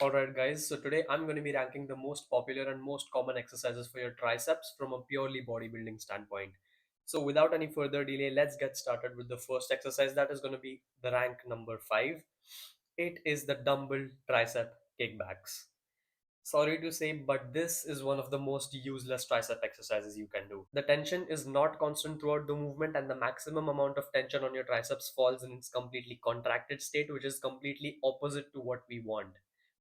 Alright guys, so today I'm going to be ranking the most popular and most common exercises for your triceps from a purely bodybuilding standpoint. So without any further delay, let's get started with the first exercise that is going to be the rank number 5. It is the dumbbell tricep kickbacks. Sorry to say, but this is one of the most useless tricep exercises you can do. The tension is not constant throughout the movement, and the maximum amount of tension on your triceps falls in its completely contracted state, which is completely opposite to what we want.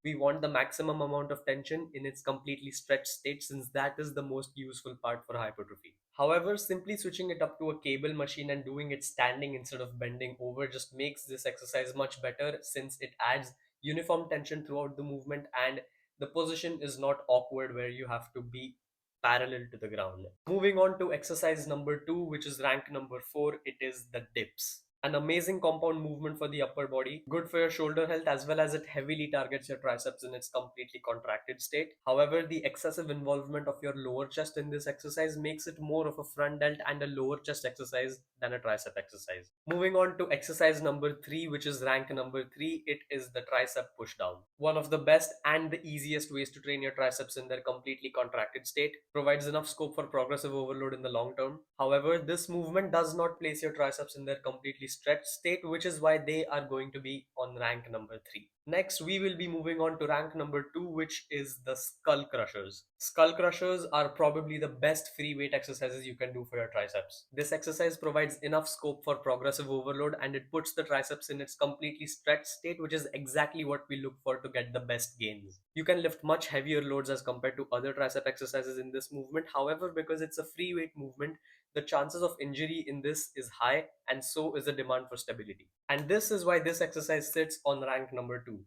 We want the maximum amount of tension in its completely stretched state, since that is the most useful part for hypertrophy. However, simply switching it up to a cable machine and doing it standing instead of bending over just makes this exercise much better, since it adds uniform tension throughout the movement and the position is not awkward where you have to be parallel to the ground. Moving on to exercise number 2, which is rank number 4, it is the dips. An amazing compound movement for the upper body, good for your shoulder health as well as it heavily targets your triceps in its completely contracted state. However, the excessive involvement of your lower chest in this exercise makes it more of a front delt and a lower chest exercise than a tricep exercise. Moving on to exercise number 3, which is rank number 3, it is the tricep push down. One of the best and the easiest ways to train your triceps in their completely contracted state, provides enough scope for progressive overload in the long term. However, this movement does not place your triceps in their completely stretched state, which is why they are going to be on rank number 3. Next, we will be moving on to rank number 2, which is the skull crushers. Skull crushers are probably the best free weight exercises you can do for your triceps. This exercise provides enough scope for progressive overload and it puts the triceps in its completely stretched state, which is exactly what we look for to get the best gains. You can lift much heavier loads as compared to other tricep exercises in this movement. However, because it's a free weight movement, the chances of injury in this is high, and so is the demand for stability. And this is why this exercise sits on rank number 2.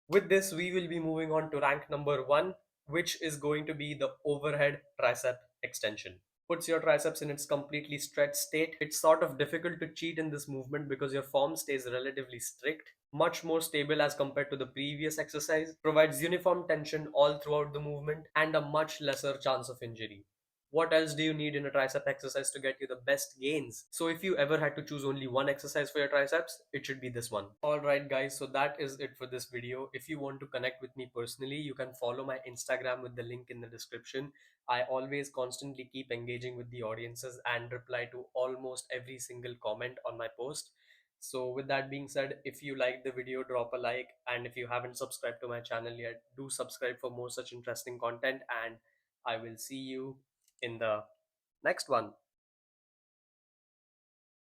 With this, we will be moving on to rank number 1, which is going to be the overhead tricep extension. Puts your triceps in its completely stretched state. It's sort of difficult to cheat in this movement because your form stays relatively strict, much more stable as compared to the previous exercise, provides uniform tension all throughout the movement, and a much lesser chance of injury. What else do you need in a tricep exercise to get you the best gains? So if you ever had to choose only one exercise for your triceps, it should be this one. Alright guys, so that is it for this video. If you want to connect with me personally, you can follow my Instagram with the link in the description. I always constantly keep engaging with the audiences and reply to almost every single comment on my post. So with that being said, if you like the video, drop a like, and if you haven't subscribed to my channel yet, do subscribe for more such interesting content, and I will see you in the next one.